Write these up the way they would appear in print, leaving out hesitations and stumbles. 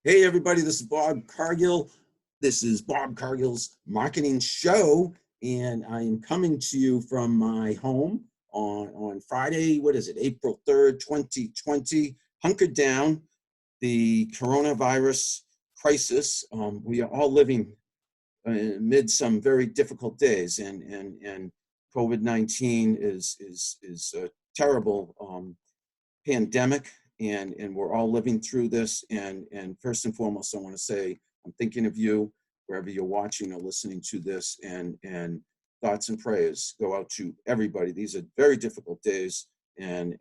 Hey everybody, this is Bob Cargill. This is Bob Cargill's marketing show, and I am coming to you from my home on Friday, what is it, April 3rd, 2020, hunkered down. The coronavirus crisis, we are all living amid some very difficult days, and COVID-19 is a terrible pandemic, and we're all living through this. And first and foremost, I want to say I'm thinking of you wherever you're watching or listening to this, and thoughts and prayers go out to everybody. These are very difficult days, and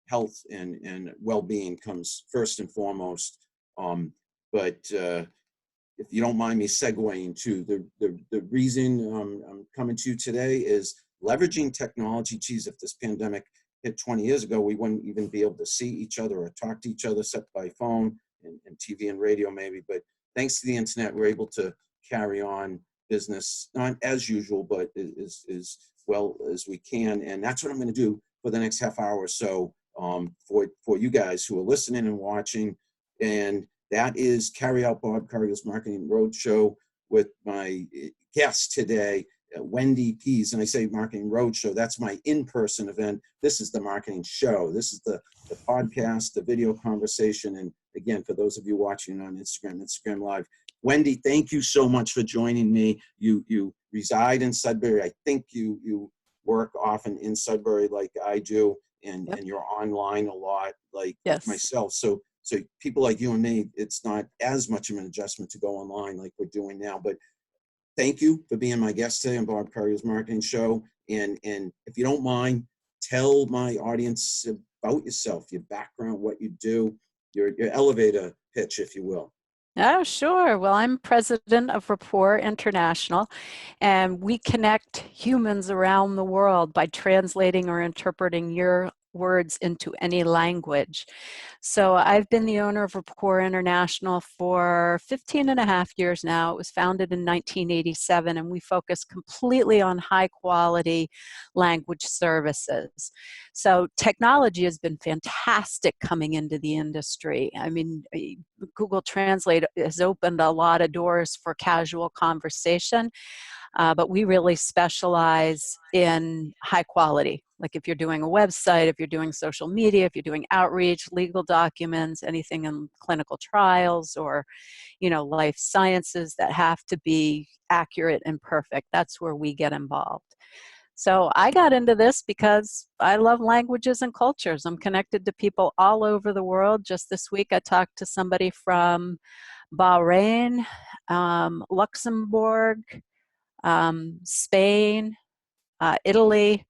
health and well-being comes first and foremost. But if you don't mind me segueing to the reason I'm coming to you today is leveraging technology. Geez, if this pandemic hit 20 years ago, we wouldn't even be able to see each other or talk to each other except by phone and TV and radio maybe. But thanks to the internet, we're able to carry on business, not as usual, but as well as we can. And that's what I'm going to do for the next half hour or so for you guys who are listening and watching. And that is carry out Bob Cargill's Marketing Roadshow with my guest today, Wendy, Pease. And I say Marketing Roadshow, that's my in-person event. This is the marketing show. This is the podcast, the video conversation. And again, for those of you watching on Instagram Live, Wendy, thank you so much for joining me. You reside in Sudbury. I think you work often in Sudbury like I do, and you're online a lot like myself. So people like you and me, it's not as much of an adjustment to go online like we're doing now. But thank you for being my guest today on Bob Cargill's Marketing Show. And if you don't mind, tell my audience about yourself, your background, what you do, your elevator pitch, if you will. Oh, sure. Well, I'm president of Rapport International, and we connect humans around the world by translating or interpreting your words into any language. So I've been the owner of Rapport International for 15 and a half years now. It was founded in 1987, and we focus completely on high quality language services. So technology has been fantastic coming into the industry. I mean, Google Translate has opened a lot of doors for casual conversation, but we really specialize in high quality. Like if you're doing a website, if you're doing social media, if you're doing outreach, legal documents, anything in clinical trials or, life sciences that have to be accurate and perfect, that's where we get involved. So I got into this because I love languages and cultures. I'm connected to people all over the world. Just this week, I talked to somebody from Bahrain, Luxembourg, Spain, Italy.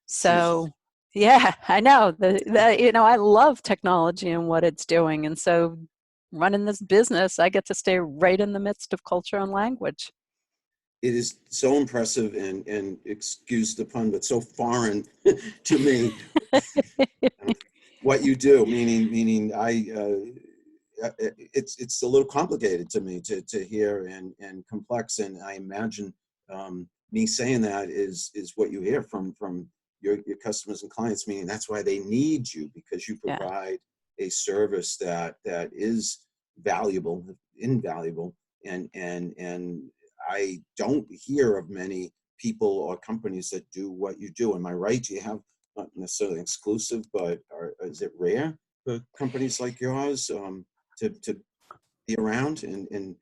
So yeah, I know I love technology and what it's doing. And so running this business, I get to stay right in the midst of culture and language. It is so impressive and excuse the pun, but so foreign to me what you do, meaning it's a little complicated to me to hear and complex. And I imagine me saying that is what you hear from your customers and clients, meaning that's why they need you, because you provide a service that is valuable, invaluable, and I don't hear of many people or companies that do what you do. Am I right? Do you have not necessarily exclusive, but is it rare for companies like yours to be around? And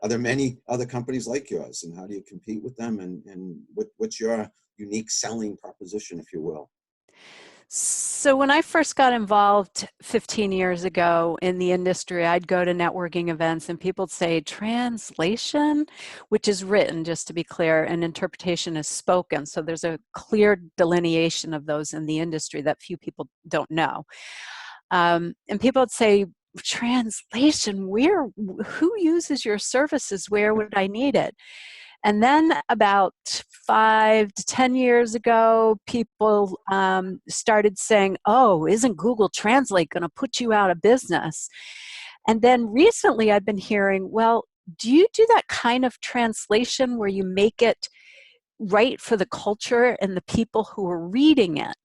are there many other companies like yours? And how do you compete with them? And what's your unique selling proposition, if you will? So when I first got involved 15 years ago in the industry, I'd go to networking events and people would say translation, which is written, just to be clear, and interpretation is spoken. So there's a clear delineation of those in the industry that few people don't know. And people would say, translation, who uses your services? Where would I need it? And then about 5 to 10 years ago, people started saying, oh, isn't Google Translate going to put you out of business? And then recently I've been hearing, well, do you do that kind of translation where you make it right for the culture and the people who are reading it?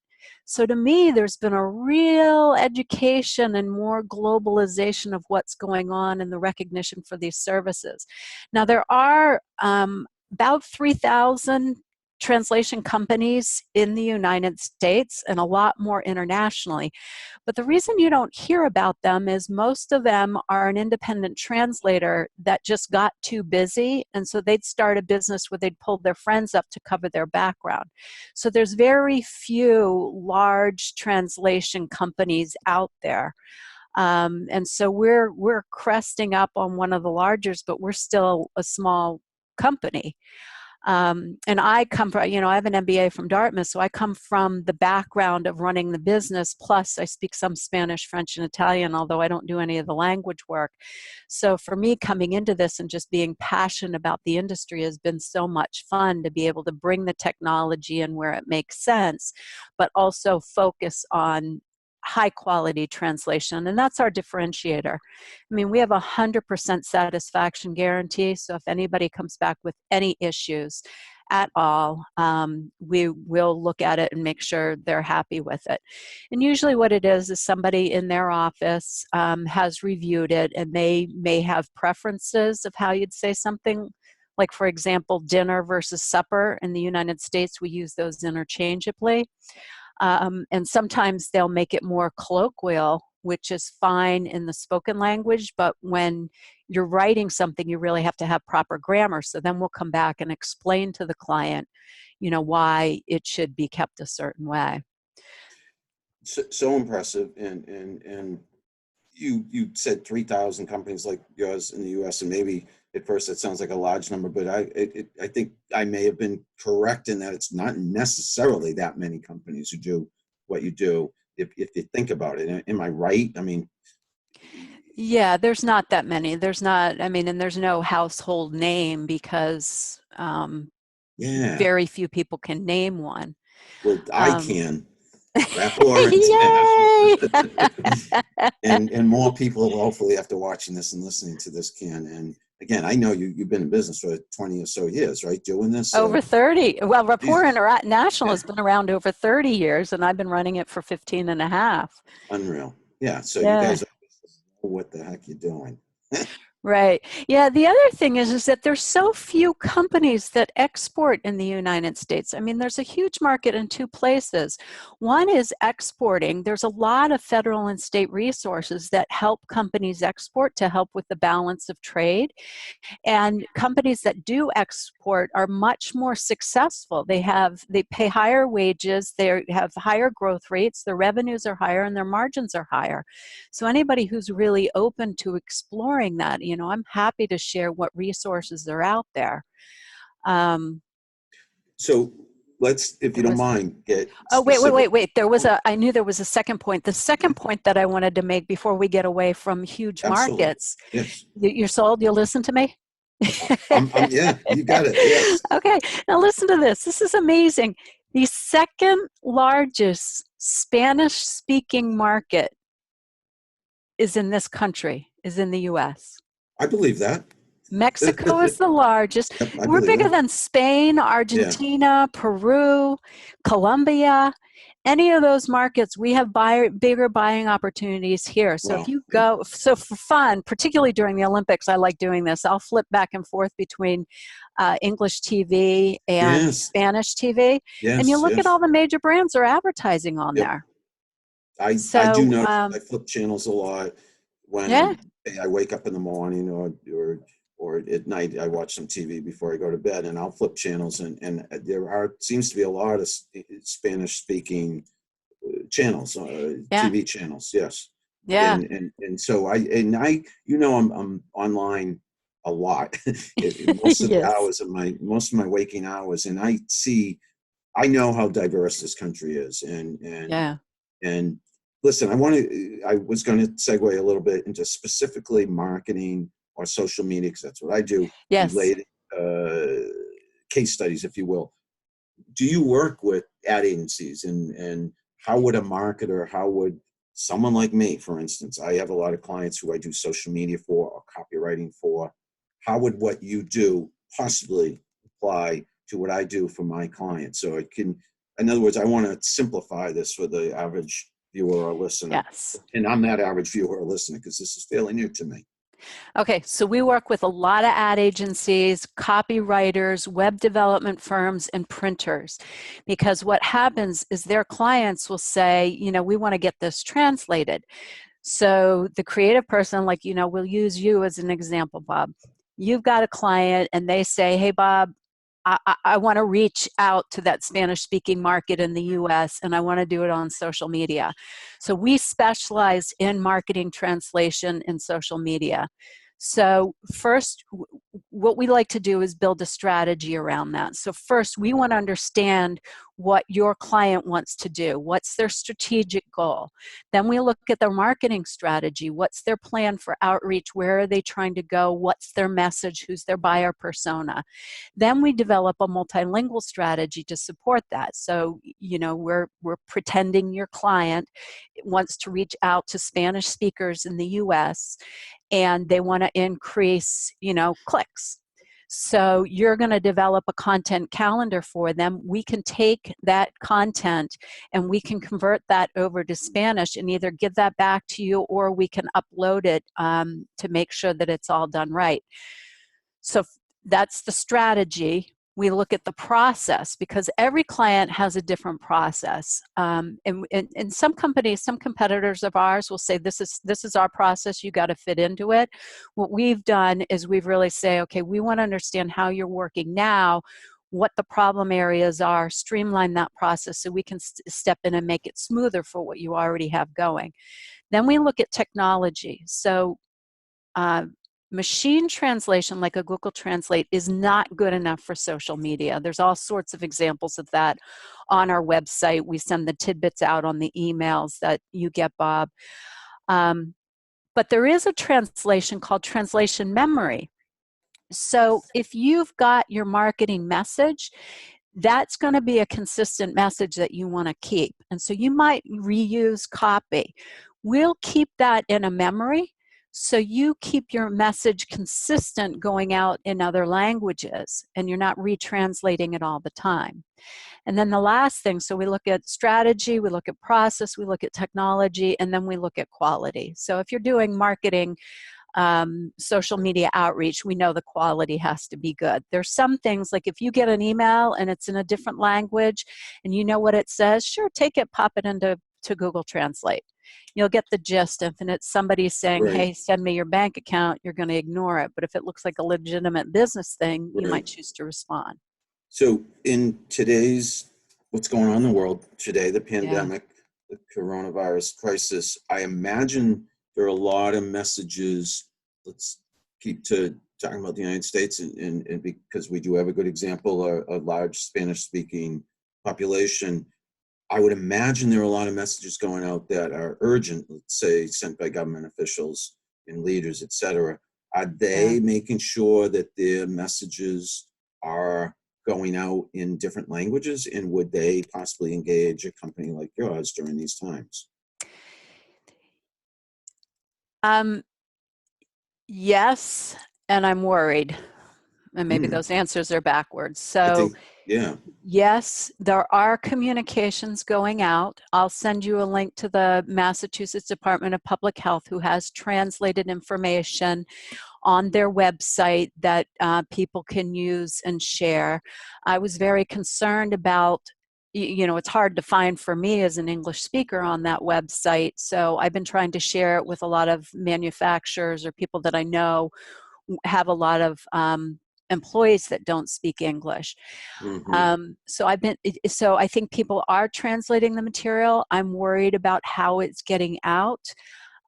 So to me, there's been a real education and more globalization of what's going on and the recognition for these services. Now, there are about 3,000 translation companies in the United States and a lot more internationally. But the reason you don't hear about them is most of them are an independent translator that just got too busy, and so they'd start a business where they'd pull their friends up to cover their background. So there's very few large translation companies out there. And so we're cresting up on one of the largest, but we're still a small company. And I come from, I have an MBA from Dartmouth, so I come from the background of running the business. Plus, I speak some Spanish, French, and Italian, although I don't do any of the language work. So for me, coming into this and just being passionate about the industry has been so much fun to be able to bring the technology in where it makes sense, but also focus on high quality translation. And that's our differentiator. I mean, we have 100% satisfaction guarantee. So if anybody comes back with any issues at all, we will look at it and make sure they're happy with it. And usually what it is somebody in their office has reviewed it, and they may have preferences of how you'd say something. Like, for example, dinner versus supper. In the United States, we use those interchangeably. And sometimes they'll make it more colloquial, which is fine in the spoken language, but when you're writing something, you really have to have proper grammar. So then we'll come back and explain to the client, why it should be kept a certain way. So impressive. And you said 3,000 companies like yours in the U.S., and maybe at first it sounds like a large number, but I think I may have been correct in that it's not necessarily that many companies who do what you do, if you think about it. Am I right? I mean, Yeah, there's not that many. There's not, and there's no household name because yeah. very few people can name one. Well, I Um, can. Rapport International. Yay! and more people hopefully after watching this and listening to this can. And again, I know you've been in business for 20 or so years, right? Doing this. Over 30. Well, Rapport Jesus. International Yeah. has been around over 30 years, and I've been running it for 15 and a half. Unreal. Yeah. So you Yeah. guys know what the heck you're doing. Right. Yeah. The other thing is that there's so few companies that export in the United States. I mean, there's a huge market in two places. One is exporting. There's a lot of federal and state resources that help companies export to help with the balance of trade. And companies that do export are much more successful. They pay higher wages, they have higher growth rates, their revenues are higher, and their margins are higher. So anybody who's really open to exploring that, I'm happy to share what resources are out there. So let's, if you don't mind, get Oh, specific. wait. I knew there was a second point. The second point that I wanted to make before we get away from huge Absolutely. markets. Yes. You're sold? You'll listen to me? Yeah, you got it. Yes. Okay, now listen to this. This is amazing. The second largest Spanish speaking market is in this country, is in the US. I believe that. Mexico is the largest. Yep, I We're believe bigger that. than Spain, Yeah. Argentina, Peru, Colombia. Any of those markets, we have bigger buying opportunities here. So if Wow. you Yeah. go, so for fun, particularly during the Olympics, I like doing this. I'll flip back and forth between English TV and Yes. Spanish TV, and you Yes. look at all Yes. the major brands are advertising on Yep. there. I do So notice I flip channels a lot yeah, when I wake up in the morning or at night. I watch some TV before I go to bed, and I'll flip channels, and seems to be a lot of Spanish speaking channels, yeah, TV channels. Yes. yeah, And so I'm online a lot. Most of the yes, hours of most of my waking hours, and I know how diverse this country is, yeah, and listen, I was going to segue a little bit into specifically marketing or social media, because that's what I do, yes. related case studies, if you will. Do you work with ad agencies, and how would a marketer, how would someone like me, for instance, I have a lot of clients who I do social media for or copywriting for. How would what you do possibly apply to what I do for my clients? So in other words, I want to simplify this for the average viewer or listener. Yes. And I'm that average viewer or listener because this is fairly new to me. Okay, so we work with a lot of ad agencies, copywriters, web development firms, and printers, because what happens is their clients will say, you know, we want to get this translated. So the creative person, like, you know, we'll use you as an example, Bob. You've got a client and they say, hey, Bob, I want to reach out to that Spanish speaking market in the US and I want to do it on social media. So we specialize in marketing translation in social media. So first, what we like to do is build a strategy around that. So first, we want to understand what your client wants to do. What's their strategic goal? Then we look at their marketing strategy. What's their plan for outreach? Where are they trying to go? What's their message? Who's their buyer persona? Then we develop a multilingual strategy to support that. So, you know, we're pretending your client wants to reach out to Spanish speakers in the US and they want to increase, you know, clicks. So you're going to develop a content calendar for them. We can take that content and we can convert that over to Spanish and either give that back to you or we can upload it to make sure that it's all done right. So that's the strategy. We look at the process because every client has a different process. And some companies, some competitors of ours will say, this is our process, you got to fit into it. What we've done is we've really say, okay, we want to understand how you're working now, what the problem areas are, streamline that process so we can step in and make it smoother for what you already have going. Then we look at technology. So machine translation like a Google Translate is not good enough for social media. There's all sorts of examples of that on our website. We send the tidbits out on the emails that you get, Bob. But there is a translation called translation memory. So if you've got your marketing message, that's going to be a consistent message that you want to keep. And so you might reuse copy. We'll keep that in a memory. So you keep your message consistent going out in other languages and you're not retranslating it all the time. And then the last thing, so we look at strategy, we look at process, we look at technology, and then we look at quality. So if you're doing marketing, social media outreach, we know the quality has to be good. There's some things like if you get an email and it's in a different language and you know what it says, sure, take it, pop it into Google Translate. You'll get the gist. If it's somebody saying, Right. hey, send me your bank account, you're going to ignore it. But if it looks like a legitimate business thing, you might choose to respond. So in today's, what's going on in the world today, the pandemic, the coronavirus crisis, I imagine there are a lot of messages. Let's keep to talking about the United States and because we do have a good example, a large Spanish speaking population. I would imagine there are a lot of messages going out that are urgent, let's say sent by government officials and leaders, et cetera. Are they making sure that their messages are going out in different languages? And would they possibly engage a company like yours during these times? Yes, and I'm worried. And maybe those answers are backwards. So I think, yeah. Yes, there are communications going out. I'll send you a link to the Massachusetts Department of Public Health, who has translated information on their website that people can use and share. I was very concerned about, you know, it's hard to find for me as an English speaker on that website. So I've been trying to share it with a lot of manufacturers or people that I know have a lot of employees that don't speak English. So I think people are translating the material. I'm worried about how it's getting out.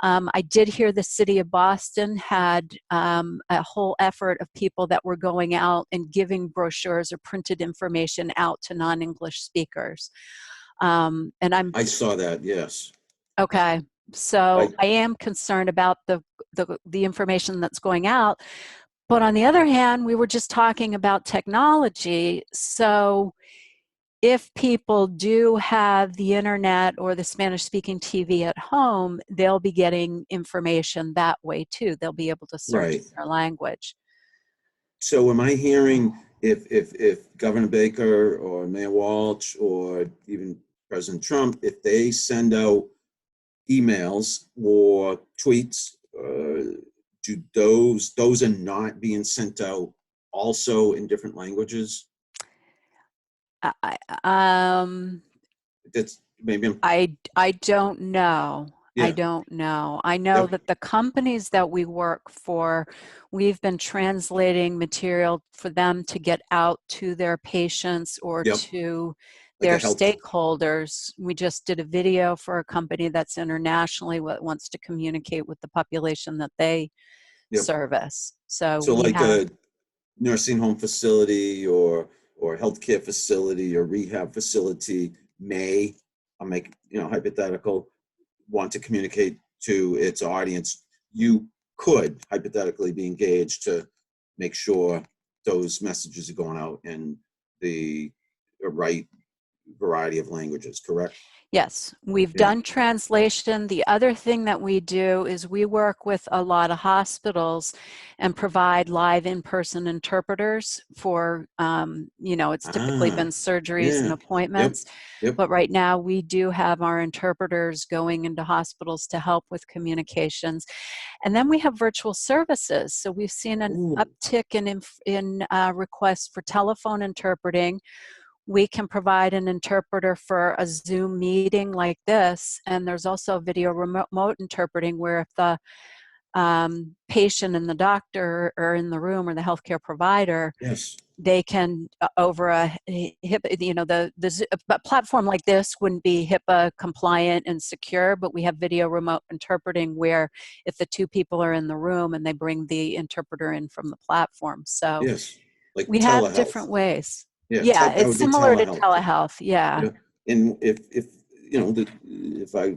I did hear the city of Boston had a whole effort of people that were going out and giving brochures or printed information out to non-English speakers. And I saw that, yes. Okay. So I am concerned about the information that's going out. But on the other hand, we were just talking about technology. So if people do have the internet or the Spanish-speaking TV at home, they'll be getting information that way too. They'll be able to search in their language. So am I hearing if Governor Baker or Mayor Walsh or even President Trump, if they send out emails or tweets, do those are not being sent out also in different languages? Um, That's maybe I'm, I don't know. I yeah, don't know. I know yep, that the companies that we work for, we've been translating material for them to get out to their patients or yep, to like their a health, stakeholders. We just did a video for a company that's internationally what wants to communicate with the population that they yep. service. So So we like have, a nursing home facility or healthcare facility or rehab facility may, I'll make, hypothetical, want to communicate to its audience, you could hypothetically be engaged to make sure those messages are going out in the right variety of languages, correct? yes, we've Yeah. done translation. The other thing that we do is we work with a lot of hospitals and provide live in-person interpreters for, it's typically Ah, been surgeries and yeah. Yep. appointments. Yep. But right now we do have our interpreters going into hospitals to help with communications. And then we have virtual services. So we've seen an Ooh, uptick in requests for telephone interpreting. We can provide an interpreter for a Zoom meeting like this. And there's also video remote interpreting where if the patient and the doctor are in the room or the healthcare provider, yes. they can over a HIPAA, a platform like this wouldn't be HIPAA compliant and secure, but we have video remote interpreting where if the two people are in the room and they bring the interpreter in from the platform. So Yes. Like we have telehealth. different ways. Yeah. Yeah, That it's would be similar to telehealth. telehealth. Yeah. Yeah, and if if I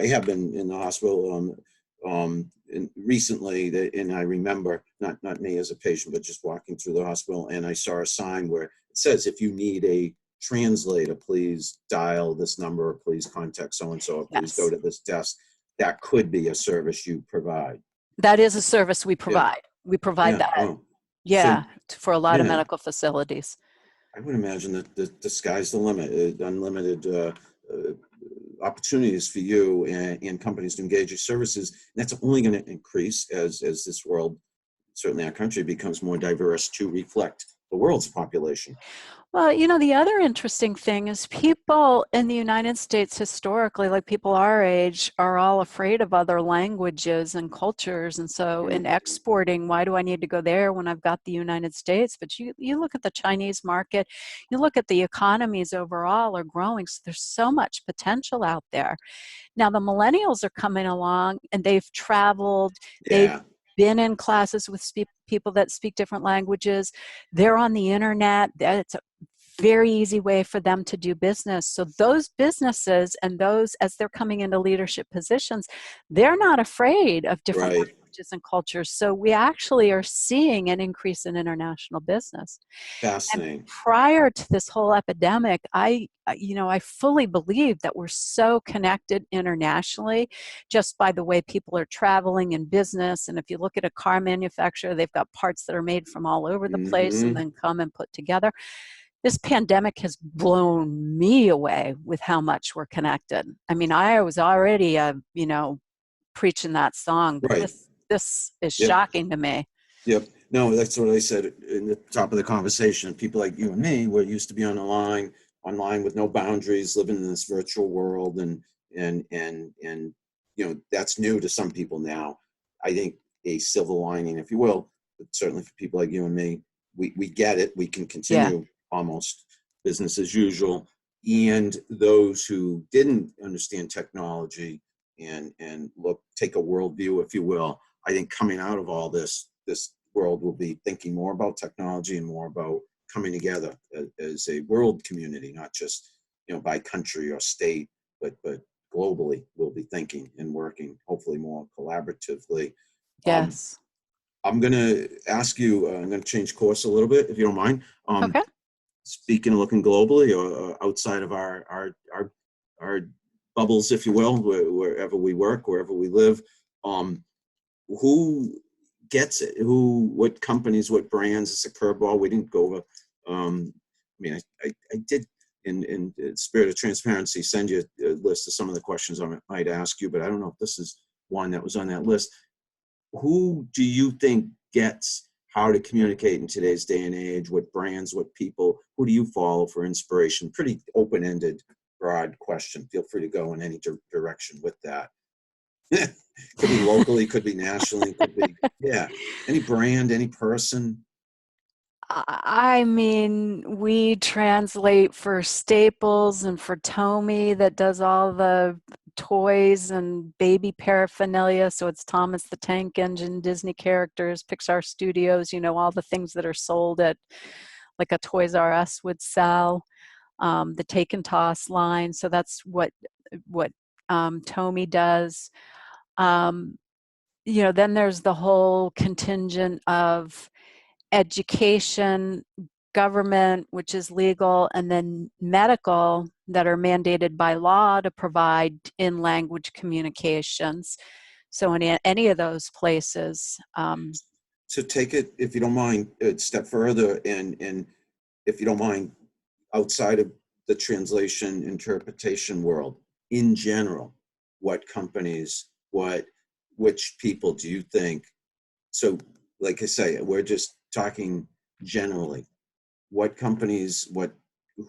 have been in the hospital and recently and I remember not me as a patient but just walking through the hospital and I saw a sign where it says if you need a translator, please dial this number or please contact so and so or please go Yes. to this desk. That could be a service you provide. That is a service we Yeah, provide. We provide yeah. that. Oh, so Yeah, for a lot of yeah. medical facilities. I would imagine that the sky's the limit, unlimited opportunities for you and companies to engage your services. And that's only going to increase as this world, certainly our country, becomes more diverse to reflect the world's population. Well, the other interesting thing is people in the United States historically, like people our age, are all afraid of other languages and cultures. And so Yeah. in exporting, why do I need to go there when I've got the United States? But you look at the Chinese market, you look at the economies overall are growing. So there's so much potential out there. Now the millennials are coming along and they've traveled, they've Yeah. been in classes with people that speak different languages. They're on the internet. It's a very easy way for them to do business. So those businesses and those as they're coming into leadership positions, they're not afraid of different Right. languages and cultures. So we actually are seeing an increase in international business. And Fascinating. prior to this whole epidemic, I fully believe that we're so connected internationally just by the way people are traveling in business. And if you look at a car manufacturer, they've got parts that are made from all over the place and Hmm. then come and put together. This pandemic has blown me away with how much we're connected. I mean, I was already, preaching that song, but Right. this is Yep. shocking to me. Yep. No, that's what I said in the top of the conversation. People like you and me, we're used to be on the online with no boundaries, living in this virtual world, and that's new to some people now. I think a silver lining, if you will, but certainly for people like you and me, we get it. We can Yeah. continue almost business as usual. And those who didn't understand technology and take a worldview, if you will, I think coming out of all this world will be thinking more about technology and more about coming together as a world community, not just by country or state, but globally. We'll be thinking and working, hopefully more collaboratively. Um, Yes. I'm going to ask you. I'm going to change course a little bit, if you don't mind. Okay. Speaking of looking globally or outside of our bubbles, if you will, wherever we work, wherever we live. Who gets it? What companies, what brands? It's a curveball. We didn't go over I mean, I did, in spirit of transparency, send you a list of some of the questions I might ask you, but I don't know if this is one that was on that list. Who do you think gets how to communicate in today's day and age? What brands, what people, who do you follow for inspiration? Pretty open-ended, broad question. Feel free to go in any direction with that. Could be locally, could be nationally, could be, yeah. Any brand, any person. I mean, we translate for Staples and for Tomy that does all the toys and baby paraphernalia. So it's Thomas the Tank Engine, Disney characters, Pixar Studios, you know, all the things that are sold at like a Toys R Us would sell. The Take and Toss line. So that's what Tomy does. You know, then there's the whole contingent of education, government, which is legal, and then medical that are mandated by law to provide in-language communications. So in any of those places. So take it, if you don't mind, a step further, and if you don't mind, outside of the translation interpretation world, in general, what companies, which people do you think? So, like I say, we're just talking generally. What companies,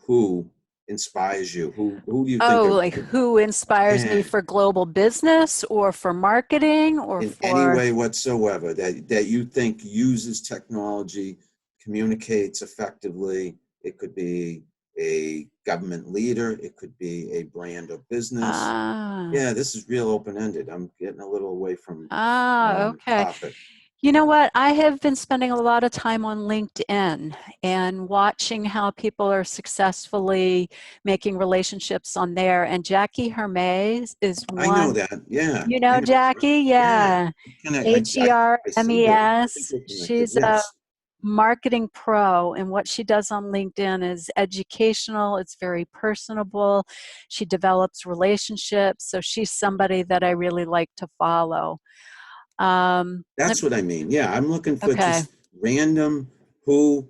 who inspires you? Who do you think Oh, are, like who inspires me yeah, for global business or for marketing or in any for way whatsoever, that you think uses technology, communicates effectively? It could be a government leader, it could be a brand or business. ah Yeah, this is real open-ended. I'm getting a little away from okay. topic. You know what? I have been spending a lot of time on LinkedIn and watching how people are successfully making relationships on there. And Jackie Hermes is I know one. that. Yeah, You I know know her. Jackie? Yeah, Yeah. I see her. I think HERMES. we're connected. She's a Yes, marketing pro, and what she does on LinkedIn is educational. It's very personable. She develops relationships. So she's somebody that I really like to follow. that's what I mean. Yeah, I'm looking for Okay. just random who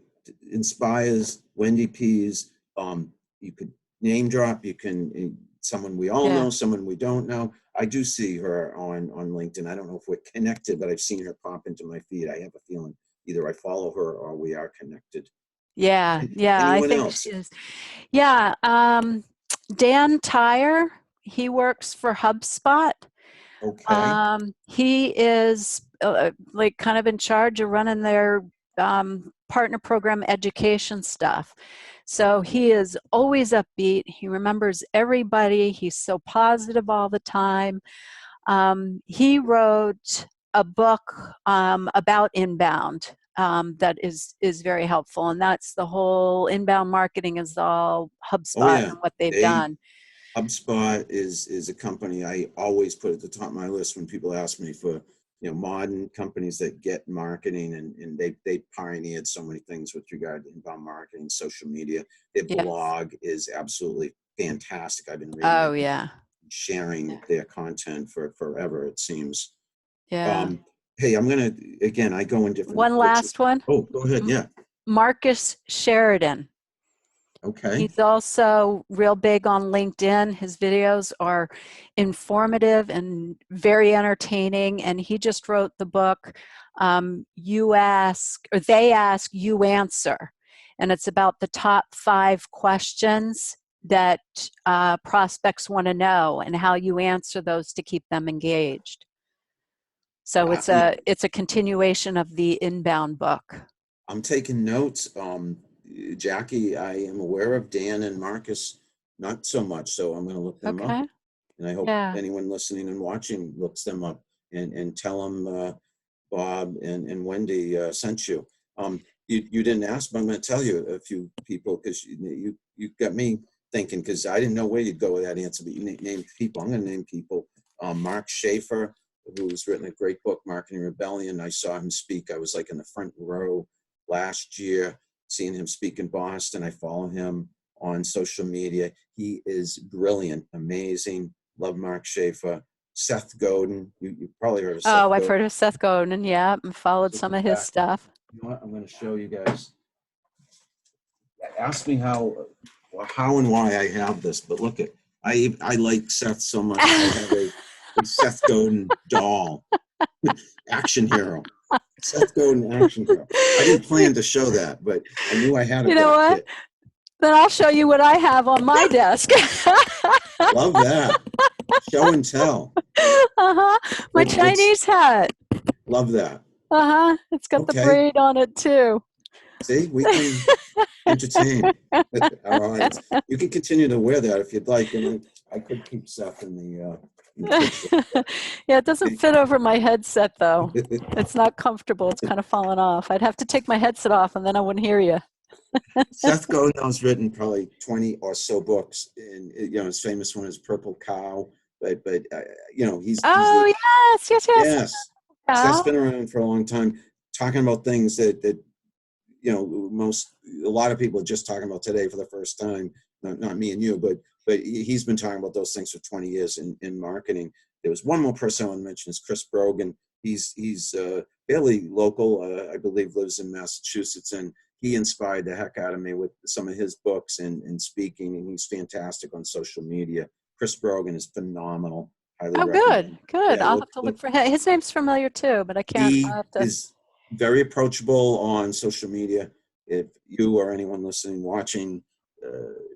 inspires Wendy Pease. You could name drop. You can someone we all Yeah. know, someone we don't know. I do see her on LinkedIn. I don't know if we're connected, but I've seen her pop into my feed. I have a feeling either I follow her or we are connected. Yeah. Yeah. I Anyone think else? she is. Yeah. Dan Tyre, he works for HubSpot. Okay. He is like kind of in charge of running their partner program education stuff. So he is always upbeat. He remembers everybody. He's so positive all the time. He wrote a book about inbound that is very helpful, and that's the whole inbound marketing is all Oh HubSpot yeah. and what they've They done. HubSpot is a company I always put at the top of my list when people ask me for, modern companies that get marketing, and they pioneered so many things with regard to inbound marketing, social media. Their Yes. blog is absolutely fantastic. I've been reading Oh it and yeah. sharing Yeah. their content for forever, it seems. Yeah. Um, hey, I'm gonna, again, I go in different One ditches. last one. Oh, go ahead. M- Yeah. Marcus Sheridan. Okay. He's also real big on LinkedIn. His videos are informative and very entertaining. And he just wrote the book, You Ask, or They Ask, You Answer. And it's about the top 5 questions that prospects want to know and how you answer those to keep them engaged. So I, it's a continuation of the inbound book. I'm taking notes. Jackie, I am aware of Dan and Marcus, not so much, so I'm going to look them up. Okay. And I hope Yeah. anyone listening and watching looks them up and tell them Bob and Wendy sent you. You didn't ask, but I'm going to tell you a few people because you got me thinking because I didn't know where you'd go with that answer, but you named people. I'm going to name people. Mark Schaefer, who's written a great book, Marketing Rebellion. I saw him speak. I was like in the front row last year, seeing him speak in Boston. I follow him on social media. He is brilliant, amazing. Love Mark Schaefer. Seth Godin. You probably heard of Seth Oh, I've Godin. heard of Seth Godin. Yeah, and followed So some with of his that, stuff. you know what? I'm going to show you guys ask me how and why I have this, but look at, I like Seth so much. I have a Seth Godin doll, action hero. Seth Godin action hero. I didn't plan to show that, but I knew I had it. You know what? Kit. Then I'll show you what I have on my desk. Love that. Show and tell. Uh-huh. My Chinese hat. Love that. Uh-huh. It's got the braid on it too. See, we can entertain our audience. You can continue to wear that if you'd like, and I could keep Seth in the Yeah, it doesn't fit over my headset though. It's not comfortable. It's kind of falling off. I'd have to take my headset off and then I wouldn't hear you. Seth Godin has written probably 20 or so books, and his famous one is Purple Cow. But he's yes. Seth's been around for a long time, talking about things that a lot of people are just talking about today for the first time. Not me and you, but he's been talking about those things for 20 years in marketing. There was one more person I want to mention, is Chris Brogan. He's fairly local, I believe, lives in Massachusetts, and he inspired the heck out of me with some of his books and speaking, and he's fantastic on social media. Chris Brogan is phenomenal. Highly recommend. Good. I'll have to look for him. His name's familiar too, but I can't. He is very approachable on social media. If you or anyone listening, watching,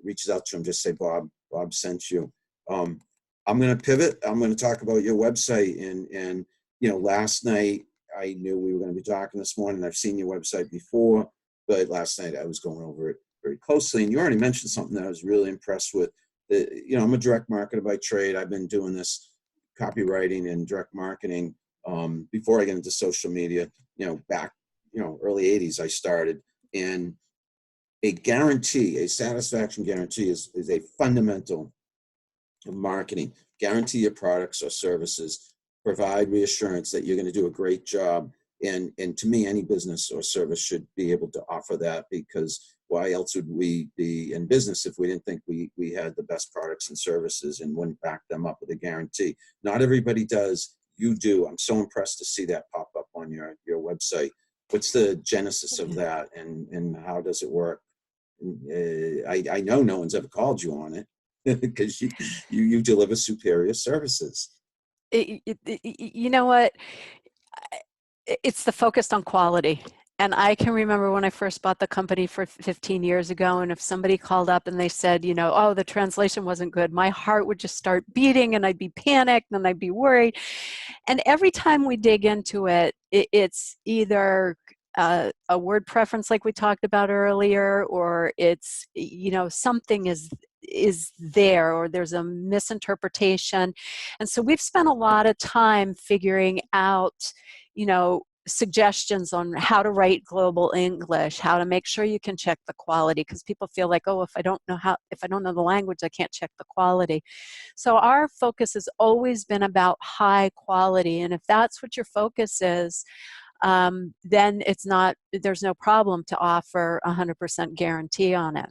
reaches out to him, just say, Bob sent you. I'm going to pivot. I'm going to talk about your website. And last night, I knew we were going to be talking this morning. I've seen your website before, but last night I was going over it very closely. And you already mentioned something that I was really impressed with. I'm a direct marketer by trade. I've been doing this copywriting and direct marketing before I get into social media. Back, early 80s I started. And a satisfaction guarantee is a fundamental of marketing. Guarantee your products or services, provide reassurance that you're going to do a great job. And to me, any business or service should be able to offer that, because why else would we be in business if we didn't think we had the best products and services and wouldn't back them up with a guarantee? Not everybody does. You do. I'm so impressed to see that pop up on your website. What's the genesis of that, and how does it work? I know no one's ever called you on it because you deliver superior services. You know what? It's the focus on quality. And I can remember when I first bought the company for 15 years ago, and if somebody called up and they said, oh, the translation wasn't good, my heart would just start beating and I'd be panicked and I'd be worried. And every time we dig into it, it's either a word preference like we talked about earlier, or it's, something is there, or there's a misinterpretation. And so we've spent a lot of time figuring out, suggestions on how to write global English, how to make sure you can check the quality, because people feel like, oh, if I don't know the language, I can't check the quality. So our focus has always been about high quality. And if that's what your focus is, then there's no problem to offer 100% guarantee on it.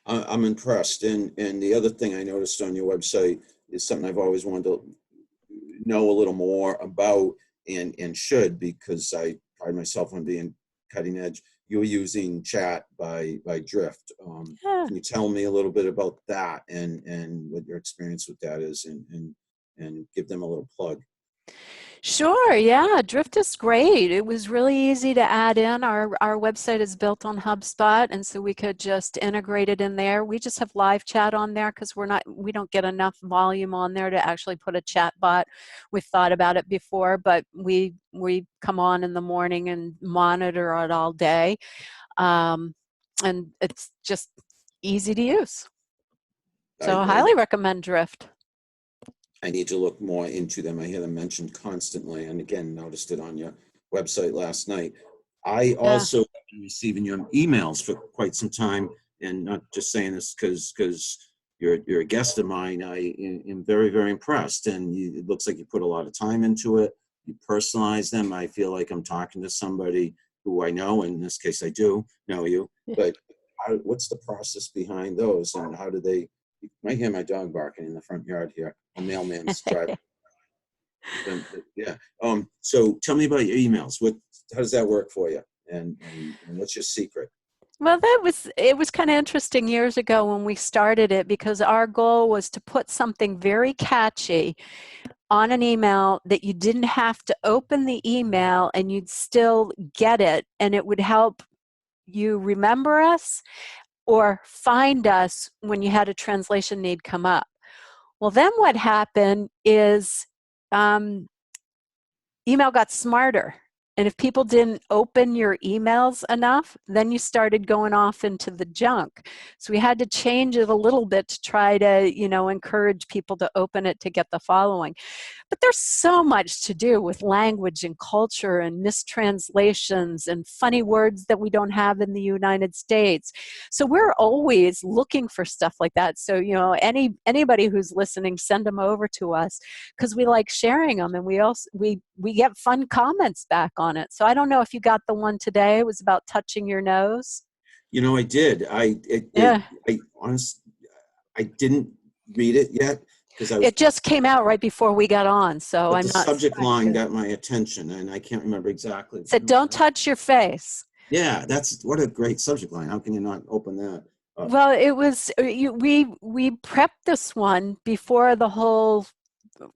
I'm impressed. And the other thing I noticed on your website is something I've always wanted to know a little more about, and should, because I pride myself on being cutting edge. You're using chat by Drift. Can you tell me a little bit about that and what your experience with that is, and give them a little plug? Sure. Yeah. Drift is great. It was really easy to add in. Our website is built on HubSpot, and so we could just integrate it in there. We just have live chat on there because we don't get enough volume on there to actually put a chat bot. We've thought about it before, but we come on in the morning and monitor it all day. And it's just easy to use. So I highly recommend Drift. I need to look more into them. I hear them mentioned constantly, and again, noticed it on your website last night. I also have been receiving your emails for quite some time, and not just saying this because you're a guest of mine. I am very, very impressed, and it looks like you put a lot of time into it. You personalize them. I feel like I'm talking to somebody who I know. In this case, I do know you. But what's the process behind those, and how do they? You might hear my dog barking in the front yard here. A mailman's driving. Yeah. So tell me about your emails. How does that work for you? And what's your secret? Well, it was kind of interesting years ago when we started it because our goal was to put something very catchy on an email that you didn't have to open the email and you'd still get it, and it would help you remember us or find us when you had a translation need come up. Well, then what happened is um, email got smarter. And if people didn't open your emails enough, then you started going off into the junk. So we had to change it a little bit to try to, encourage people to open it to get the following. But there's so much to do with language and culture and mistranslations and funny words that we don't have in the United States. So we're always looking for stuff like that. So, anybody who's listening, send them over to us because we like sharing them, and we get fun comments back on it. So I don't know if you got the one today. It was about touching your nose. I did. Yeah. I honestly, I didn't read it yet because I was. It just came out right before we got on, so But I'm the not. subject line got my attention, and I can't remember exactly. It said, "Don't touch your face." Yeah, what a great subject line. How can you not open that up? Well, it was we prepped this one before the whole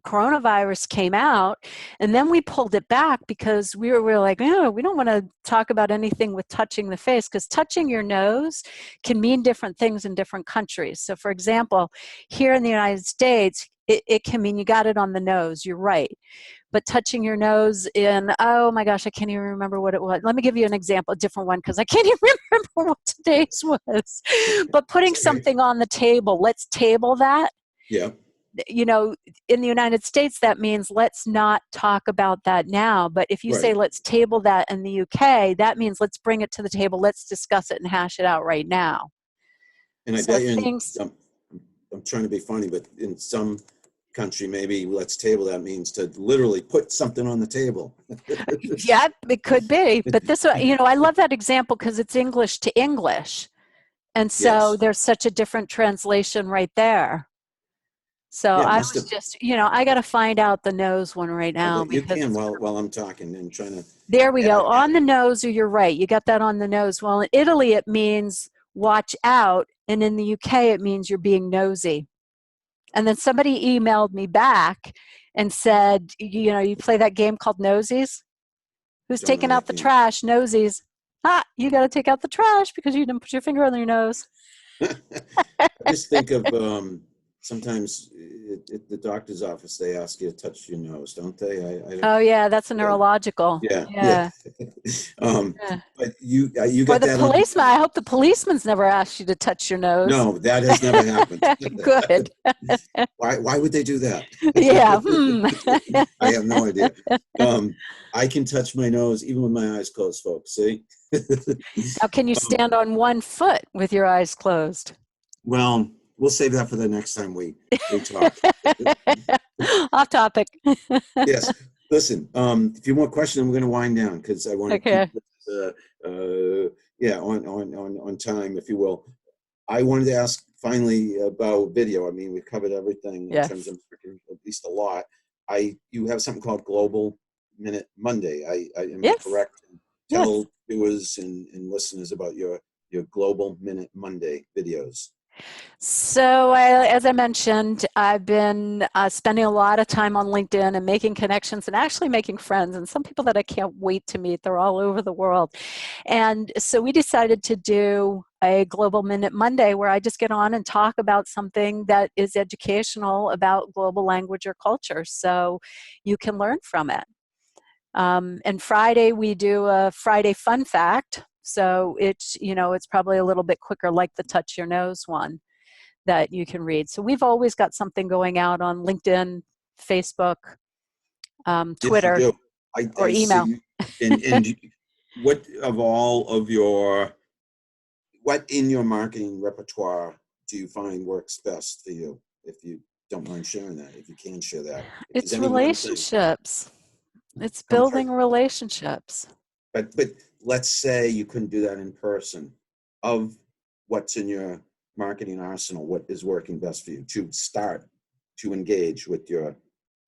coronavirus came out, and then we pulled it back because we were like, oh, we don't want to talk about anything with touching the face, because touching your nose can mean different things in different countries. So for example, here in the United States, it can mean you got it on the nose. You're right. But touching your nose in, oh my gosh, I can't even remember what it was. Let me give you an example, a different one, because I can't even remember what today's was. But putting something on the table, let's table that. Yeah. In the United States, that means let's not talk about that now. But if you say let's table that in the UK, that means let's bring it to the table, let's discuss it and hash it out right now. And I bet you, I'm trying to be funny, but in some country, maybe let's table that means to literally put something on the table. Yeah, it could be. But this, I love that example because it's English to English. And so there's such a different translation right there. So I was just, I got to find out the nose one right now. You can while I'm talking and trying to. There we go. On the nose, or you're right. You got that on the nose. Well, in Italy, it means watch out. And in the UK, it means you're being nosy. And then somebody emailed me back and said, you play that game called Nosies? Who's taking out the trash? Nosies. You got to take out the trash because you didn't put your finger on your nose. I just think of sometimes at the doctor's office, they ask you to touch your nose, don't they? Oh yeah, that's a neurological. Yeah. But you got the policeman. I hope the policeman's never asked you to touch your nose. No, that has never happened. Good. Why would they do that? Yeah. I have no idea. I can touch my nose even with my eyes closed, folks. See? Now, can you stand on one foot with your eyes closed? Well, we'll save that for the next time we talk. Off topic. Yes. Listen, a few more questions. We're going to wind down because I want to keep this, on time, if you will. I wanted to ask finally about video. I mean, we've covered everything in terms of marketing, at least a lot. You have something called Global Minute Monday. Am I correct? Tell viewers and listeners about your Global Minute Monday videos. So as I mentioned, I've been spending a lot of time on LinkedIn and making connections and actually making friends, and some people that I can't wait to meet. They're all over the world. And so we decided to do a Global Minute Monday where I just get on and talk about something that is educational about global language or culture, so you can learn from it. And Friday we do a Friday fun fact. So it's probably a little bit quicker, like the touch your nose one that you can read. So we've always got something going out on LinkedIn, Facebook, Twitter, or email. And what in your marketing repertoire do you find works best for you? If you don't mind sharing that, if you can share that. It's relationships. It's building relationships. But let's say you couldn't do that in person. Of what's in your marketing arsenal, what is working best for you to start to engage with your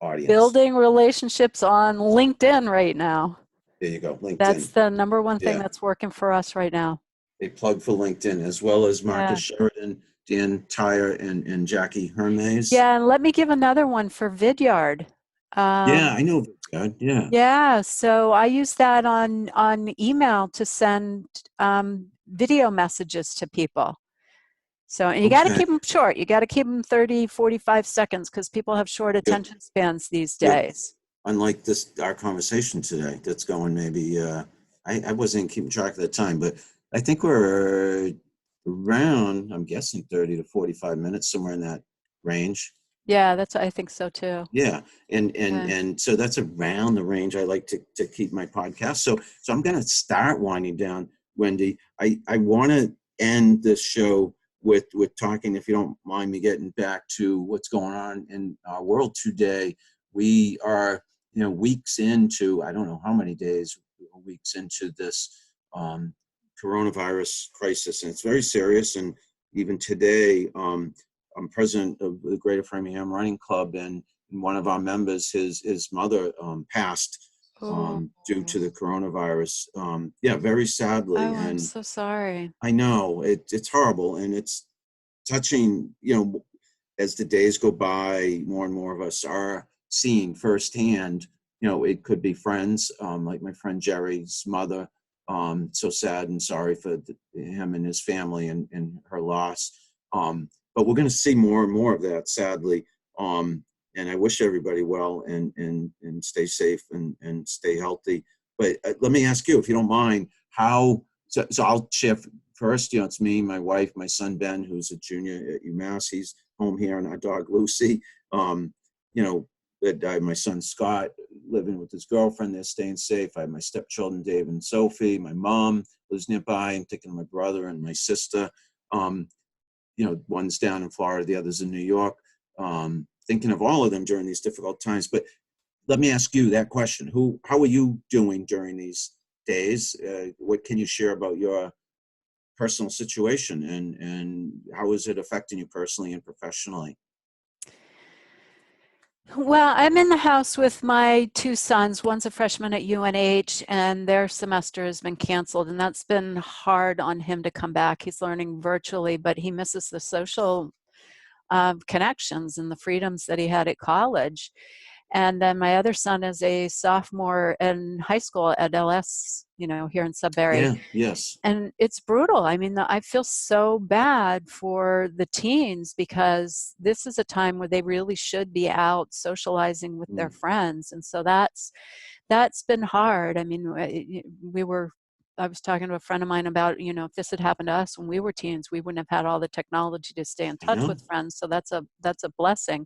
audience? Building relationships on LinkedIn right now. There you go, LinkedIn. That's the number one thing that's working for us right now. a plug for LinkedIn, as well as Marcus Yeah. Sheridan, Dan Tyre, and Jackie Hermes. Yeah, and let me give another one for Vidyard. Yeah, I know Vidyard. Yeah. Yeah, so I use that on email to send video messages to people. So, and you got to Okay. keep them short. You got to keep them 30, 45 seconds because people have short Yep. attention spans these Yep. days. Unlike this, our conversation today, that's going maybe. I wasn't keeping track of the time, but I think we're around. I'm guessing 30 to 45 minutes, somewhere in that range. Yeah, I think so too. Yeah, and and Yeah. and so that's around the range I like to keep my podcast. So I'm gonna start winding down, Wendy. I want to end this show with talking, if you don't mind me getting back to what's going on in our world today. We are, weeks into, I don't know how many days, weeks into this um, coronavirus crisis, and it's very serious. And even today, I'm president of the Greater Framingham Running Club, and one of our members, his mother passed Oh, due to the coronavirus. Yeah, very sadly. oh, I'm And so sorry. I know it's horrible, and it's touching. As the days go by, more and more of us are seeing firsthand. It could be friends, like my friend Jerry's mother. So sad and sorry for him and his family and her loss. But we're going to see more and more of that, sadly. And I wish everybody well and stay safe and stay healthy. But let me ask you, if you don't mind, how. So I'll share first. It's me, my wife, my son Ben, who's a junior at UMass. He's home here, and our dog Lucy. You know, my son Scott living with his girlfriend. They're staying safe. I have my stepchildren Dave and Sophie. My mom lives nearby. I'm thinking of my brother and my sister. One's down in Florida, the other's in New York. Thinking of all of them during these difficult times. But let me ask you that question: how are you doing during these days? What can you share about your personal situation, and how is it affecting you personally and professionally? Well, I'm in the house with my two sons. One's a freshman at UNH, and their semester has been canceled, and that's been hard on him to come back. He's learning virtually, but he misses the social connections and the freedoms that he had at college. And then my other son is a sophomore in high school at LS, here in Sudbury. Yeah. Yes. And it's brutal. I mean, I feel so bad for the teens because this is a time where they really should be out socializing with their Mm. friends. And so that's been hard. I mean, I was talking to a friend of mine about, if this had happened to us when we were teens, we wouldn't have had all the technology to stay in I touch know. with friends. So that's a blessing.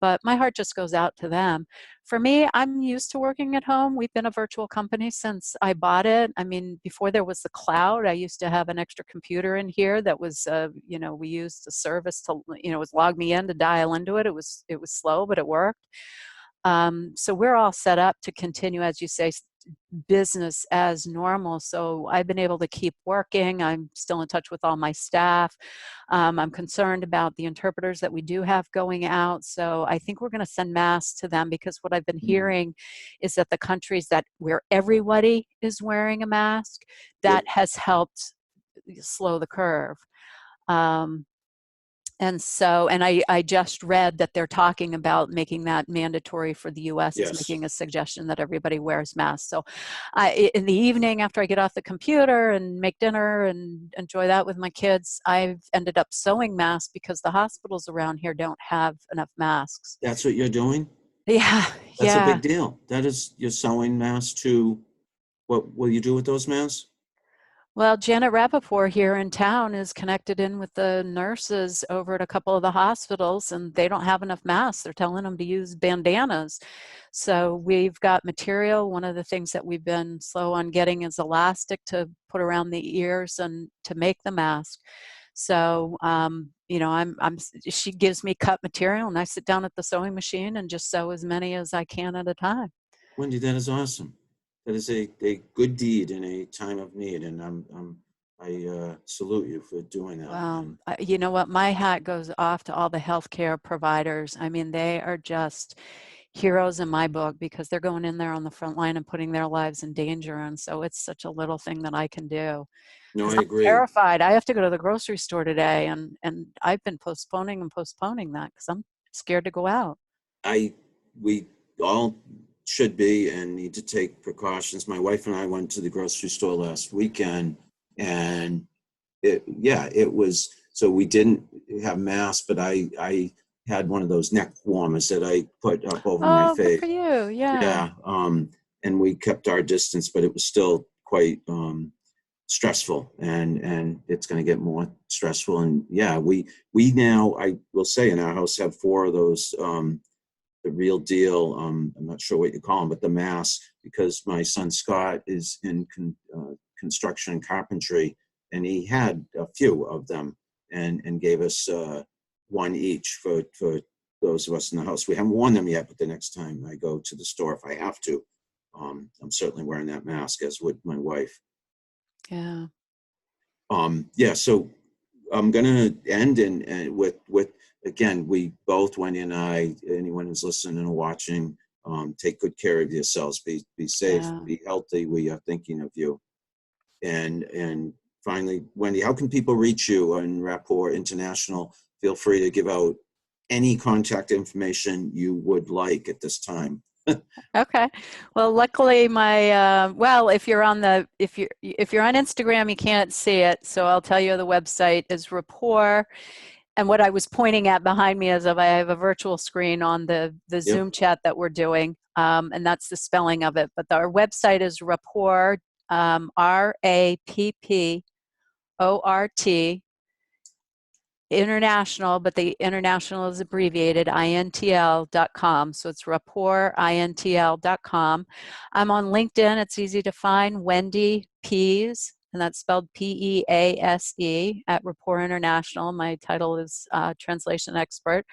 But my heart just goes out to them. For me, I'm used to working at home. We've been a virtual company since I bought it. I mean, before there was the cloud, I used to have an extra computer in here that was, we used the service to, was log me in to dial into it. It was slow, but it worked. So we're all set up to continue, as you say, business as normal. So I've been able to keep working. I'm still in touch with all my staff. I'm concerned about the interpreters that we do have going out. So I think we're going to send masks to them because what I've been Mm. hearing is that the countries where everybody is wearing a mask, Yep. that has helped slow the curve. Um, and I just read that they're talking about making that mandatory for the US, is Yes. making a suggestion that everybody wears masks. So in the evening, after I get off the computer and make dinner and enjoy that with my kids, I've ended up sewing masks because the hospitals around here don't have enough masks. That's what you're doing? Yeah, That's a yeah. big deal. That is, you're selling masks to, what will you do with those masks? Well, Janet Rappaport here in town is connected in with the nurses over at a couple of the hospitals, and they don't have enough masks. They're telling them to use bandanas. So we've got material. One of the things that we've been slow on getting is elastic to put around the ears and to make the mask. So, she gives me cut material, and I sit down at the sewing machine and just sew as many as I can at a time. Wendy, that is awesome. That is a good deed in a time of need, and I salute you for doing that. Well, And you know what? My hat goes off to all the healthcare providers. I mean, they are just heroes in my book because they're going in there on the front line and putting their lives in danger. And so it's such a little thing that I can do. No, Because I I'm agree. terrified. I have to go to the grocery store today, and I've been postponing that because I'm scared to go out. We all should be and need to take precautions. My wife and I went to the grocery store last weekend, and it was, so we didn't have masks, but I had one of those neck warmers that I put up over my Oh, good face. for you. Yeah. Yeah, and we kept our distance, but it was still quite stressful, and it's going to get more stressful. And yeah, we now, I will say, in our house have 4 of those, the real deal. I'm not sure what you call them, but the masks, because my son Scott is in construction and carpentry, and he had a few of them, and gave us one each for those of us in the house. We haven't worn them yet, but the next time I go to the store, if I have to, I'm certainly wearing that mask, as would my wife. Yeah. Yeah, so I'm gonna end and with again, we both, Wendy and I, anyone who's listening and watching, take good care of yourselves. Be safe, Yeah. be healthy. We are thinking of you. And finally, Wendy, how can people reach you on Rapport International? Feel free to give out any contact information you would like at this time. Okay. Well, luckily well, if you're on Instagram, you can't see it. So I'll tell you the website is Rapport. And what I was pointing at behind me is I have a virtual screen on the Yep. Zoom chat that we're doing. And that's the spelling of it. But our website is Rapport, RAPPORT, International, but the international is abbreviated, INTL.com. So it's rapportintl.com. I'm on LinkedIn. It's easy to find. Wendy Pease, and that's spelled Pease at Rapport International. My title is Translation Expert.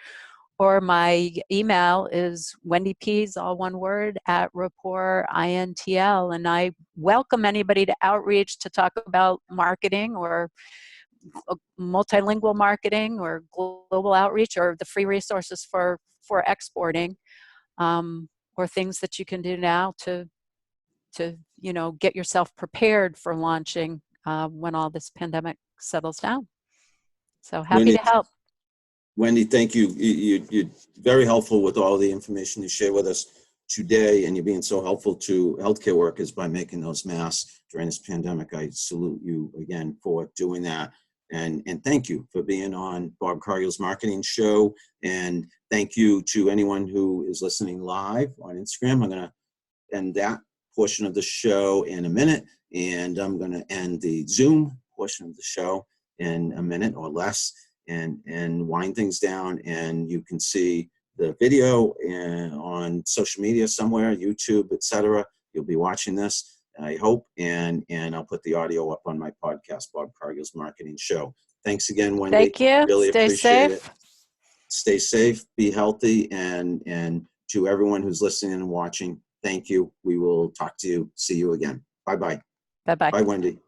Or my email is Wendy Pease, all one word, at Rapport INTL. And I welcome anybody to outreach to talk about marketing or multilingual marketing or global outreach or the free resources for exporting, or things that you can do now to get yourself prepared for launching when all this pandemic settles down. So happy Wendy, to help. Wendy, thank you. You're very helpful with all the information you share with us today, and you're being so helpful to healthcare workers by making those masks during this pandemic. I salute you again for doing that. And thank you for being on Bob Cargill's marketing show. And thank you to anyone who is listening live on Instagram. I'm going to end that portion of the show in a minute, and I'm going to end the Zoom portion of the show in a minute or less, and wind things down. And you can see the video on social media somewhere, YouTube, etc. You'll be watching this, I hope, and I'll put the audio up on my podcast, Bob Cargill's Marketing Show. Thanks again, Wendy. Thank you. Really Stay appreciate safe. it. Stay safe, be healthy, and to everyone who's listening and watching, thank you. We will talk to you, see you again. Bye-bye. Bye-bye. Bye, Wendy.